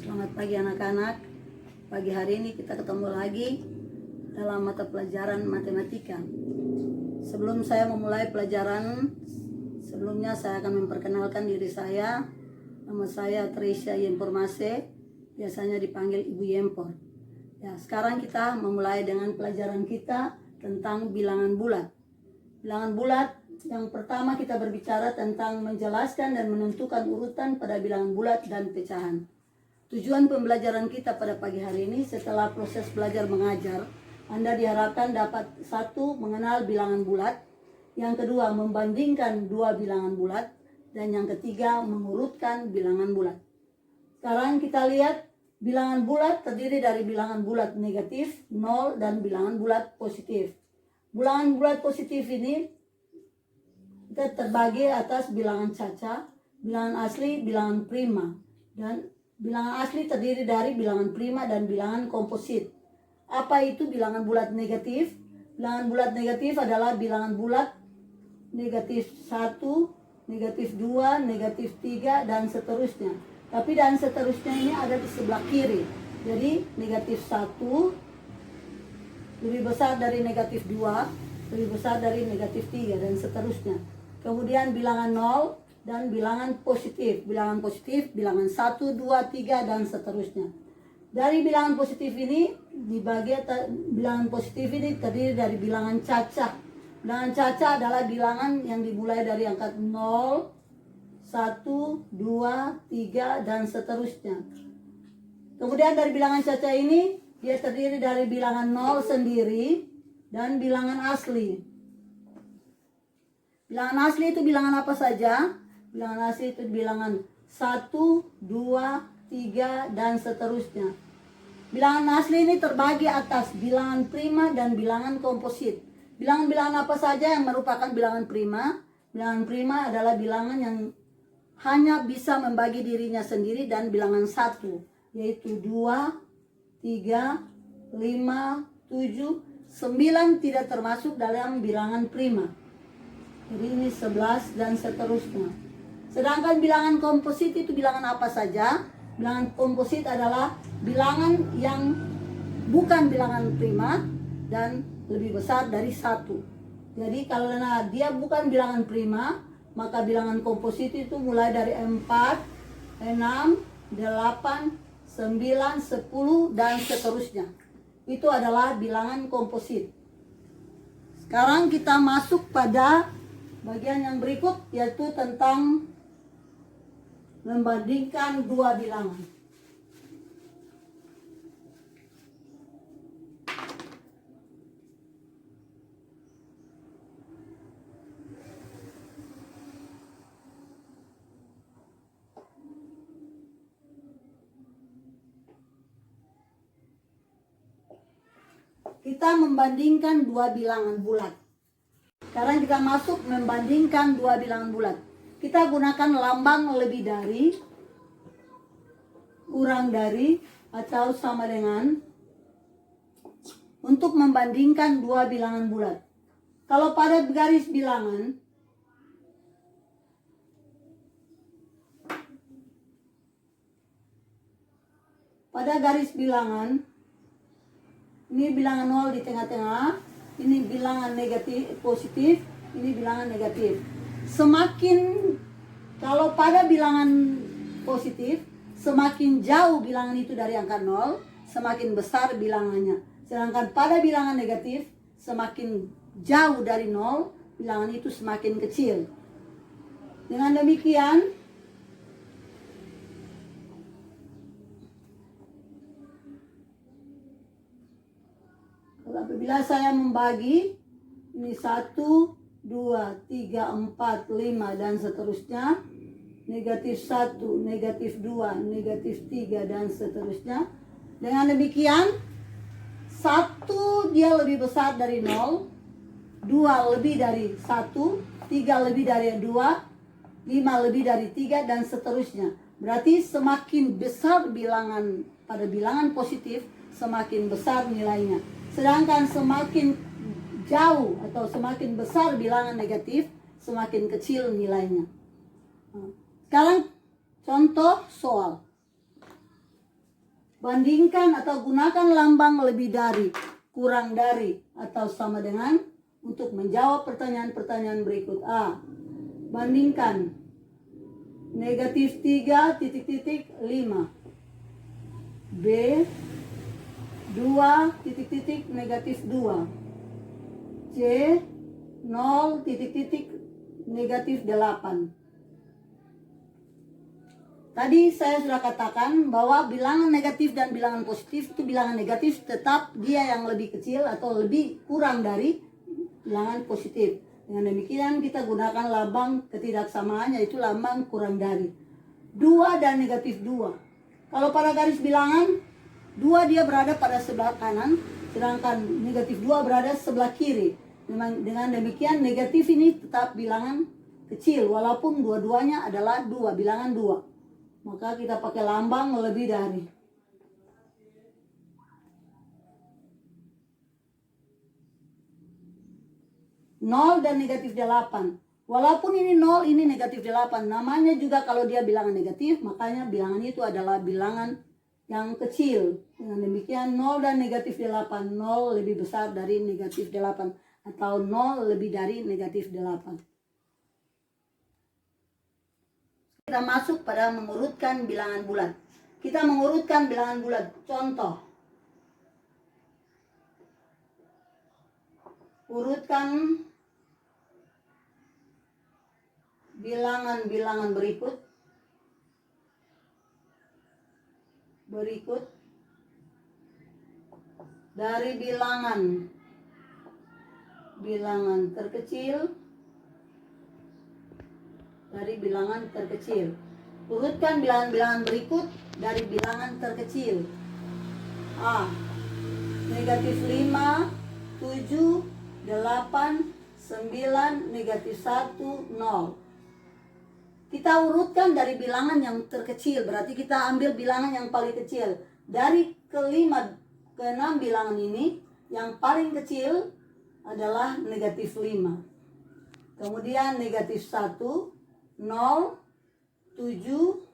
Selamat pagi anak-anak. Pagi hari ini kita ketemu lagi dalam mata pelajaran matematika. Sebelum saya memulai pelajaran, sebelumnya saya akan memperkenalkan diri saya. Nama saya Tricia Yempormase, biasanya dipanggil Ibu Yempor. Ya, sekarang kita memulai dengan pelajaran kita tentang bilangan bulat. Bilangan bulat, yang pertama kita berbicara tentang menjelaskan dan menentukan urutan pada bilangan bulat dan pecahan. Tujuan pembelajaran kita pada pagi hari ini, setelah proses belajar mengajar, Anda diharapkan dapat satu, mengenal bilangan bulat, yang kedua, membandingkan dua bilangan bulat, dan yang ketiga, mengurutkan bilangan bulat. Sekarang kita lihat, bilangan bulat terdiri dari bilangan bulat negatif, 0, dan bilangan bulat positif. Bilangan bulat positif ini kita terbagi atas bilangan caca, bilangan asli, bilangan prima, dan bilangan asli terdiri dari bilangan prima dan bilangan komposit. Apa itu bilangan bulat negatif? Bilangan bulat negatif adalah bilangan bulat negatif 1, negatif 2, negatif 3, dan seterusnya. Tapi dan seterusnya ini ada di sebelah kiri. Jadi negatif 1 lebih besar dari negatif 2, lebih besar dari negatif 3, dan seterusnya. Kemudian bilangan 0 dan bilangan positif. Bilangan positif, bilangan 1, 2, 3, dan seterusnya. Dari bilangan positif ini, bilangan positif ini terdiri dari bilangan caca. Bilangan caca adalah bilangan yang dimulai dari angka 0, 1, 2, 3, dan seterusnya. Kemudian dari bilangan caca ini, dia terdiri dari bilangan 0 sendiri dan bilangan asli. Bilangan asli itu bilangan apa saja? Bilangan asli itu bilangan 1, 2, 3, dan seterusnya. Bilangan asli ini terbagi atas bilangan prima dan bilangan komposit. Bilangan-bilangan apa saja yang merupakan bilangan prima? Bilangan prima adalah bilangan yang hanya bisa membagi dirinya sendiri dan bilangan 1, yaitu 2, 3, 5, 7, 9 tidak termasuk dalam bilangan prima. Jadi ini 11 dan seterusnya. Sedangkan bilangan komposit itu bilangan apa saja? Bilangan komposit adalah bilangan yang bukan bilangan prima dan lebih besar dari 1. Jadi kalau dia bukan bilangan prima, maka bilangan komposit itu mulai dari 4, 6, 8, 9, 10, dan seterusnya. Itu adalah bilangan komposit. Sekarang kita masuk pada bagian yang berikut, yaitu tentang membandingkan dua bilangan. Kita membandingkan dua bilangan bulat. Sekarang kita masuk membandingkan dua bilangan bulat. Kita gunakan lambang lebih dari, kurang dari, atau sama dengan untuk membandingkan dua bilangan bulat. Kalau pada garis bilangan, ini bilangan 0 di tengah-tengah, ini bilangan negatif, positif, ini bilangan negatif. Kalau pada bilangan positif, semakin jauh bilangan itu dari angka 0, semakin besar bilangannya. Sedangkan pada bilangan negatif, semakin jauh dari 0, bilangan itu semakin kecil. Dengan demikian, apabila saya membagi ini 1, 2, 3, 4, 5, dan seterusnya, negatif 1, negatif 2, negatif 3, dan seterusnya. Dengan demikian, 1 dia lebih besar dari 0, 2 lebih dari 1, 3 lebih dari 2, 5 lebih dari 3, dan seterusnya. Berarti semakin besar bilangan pada bilangan positif, semakin besar nilainya. Sedangkan semakin jauh atau semakin besar bilangan negatif, semakin kecil nilainya. Sekarang contoh soal. Bandingkan atau gunakan lambang lebih dari, kurang dari, atau sama dengan untuk menjawab pertanyaan-pertanyaan berikut. A. Bandingkan negatif 3,5. B. 2, negatif 2. C. 0, negatif 8. Tadi saya sudah katakan bahwa bilangan negatif dan bilangan positif itu bilangan negatif tetap dia yang lebih kecil atau lebih kurang dari bilangan positif. Dengan demikian kita gunakan lambang ketidaksamaan, yaitu lambang kurang dari. 2 dan negatif 2. Kalau pada garis bilangan 2 dia berada pada sebelah kanan, sedangkan negatif 2 berada sebelah kiri. Dengan demikian negatif ini tetap bilangan kecil walaupun dua-duanya adalah 2, bilangan 2. Maka kita pakai lambang lebih dari. Nol dan negatif 8. Walaupun ini 0, ini negatif 8. Namanya juga kalau dia bilangan negatif, makanya bilangan itu adalah bilangan yang kecil. Dengan demikian 0 dan negatif 8. 0 lebih besar dari negatif 8. Atau 0 lebih dari negatif 8. Kita masuk pada mengurutkan bilangan bulat. Kita mengurutkan bilangan bulat. Contoh. Urutkan bilangan-bilangan berikut. Dari bilangan terkecil. Urutkan bilangan-bilangan berikut dari bilangan terkecil. A. Negatif 5, 7, 8, 9, negatif 1, 0. Kita urutkan dari bilangan yang terkecil, berarti kita ambil bilangan yang paling kecil. Dari ke-5 ke 6 bilangan ini, yang paling kecil adalah negatif 5. Kemudian negatif 1, 0, 7,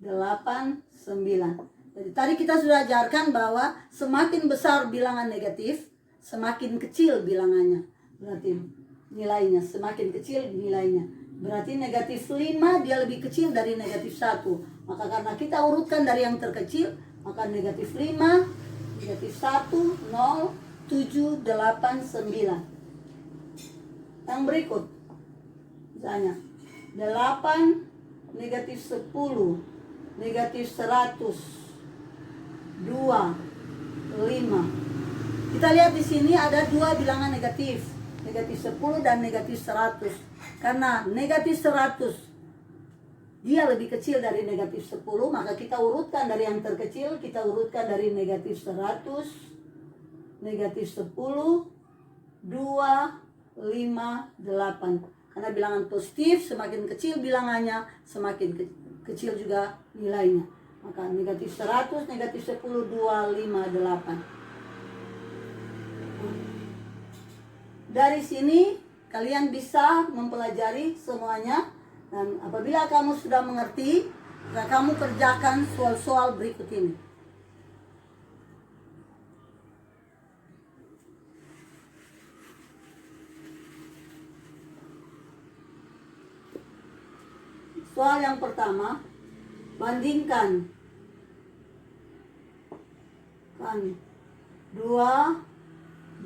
8, 9. Jadi tadi kita sudah ajarkan bahwa semakin besar bilangan negatif, semakin kecil bilangannya. Berarti nilainya, semakin kecil nilainya. Berarti negatif 5 dia lebih kecil dari negatif 1. Maka karena kita urutkan dari yang terkecil, maka negatif 5, negatif 1, 0, 7, 8, 9. Yang berikut, misalnya 8, negatif 10, negatif 100, 2, 5. Kita lihat di sini ada 2 bilangan negatif, negatif 10 dan negatif 100. Karena negatif 100 dia lebih kecil dari negatif 10, maka kita urutkan dari yang terkecil, kita urutkan dari negatif 100, negatif 10, 2, 5, 8. Karena bilangan positif semakin kecil bilangannya, semakin kecil juga nilainya. Maka negatif 100, negatif 10, 2, 5, 8. Dari sini kalian bisa mempelajari semuanya. Dan apabila kamu sudah mengerti, maka kamu kerjakan soal-soal berikut ini. Soal yang pertama, bandingkan dua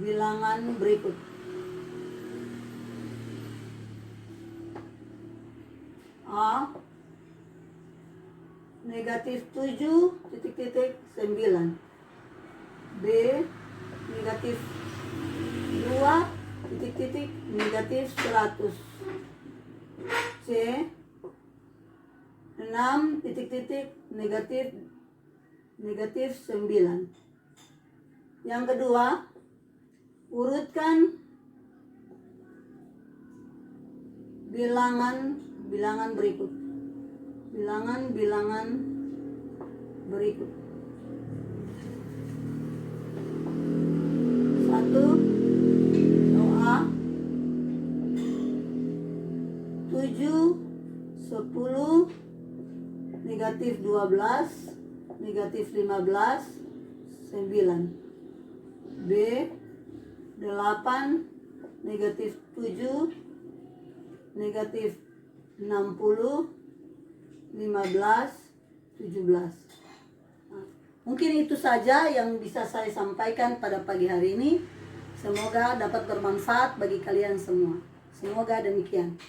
bilangan berikut. A. Negatif 7, 9. B. Negatif 2, negatif 100. C. 6, negatif 9. Yang kedua, urutkan bilangan berikut. Bilangan berikut. 1, A. 7, 10, negatif 12, negatif 15, 9. B 8, negatif 7, negatif 60, 15, 17. Nah, mungkin itu saja yang bisa saya sampaikan pada pagi hari ini. Semoga dapat bermanfaat bagi kalian semua. Semoga demikian.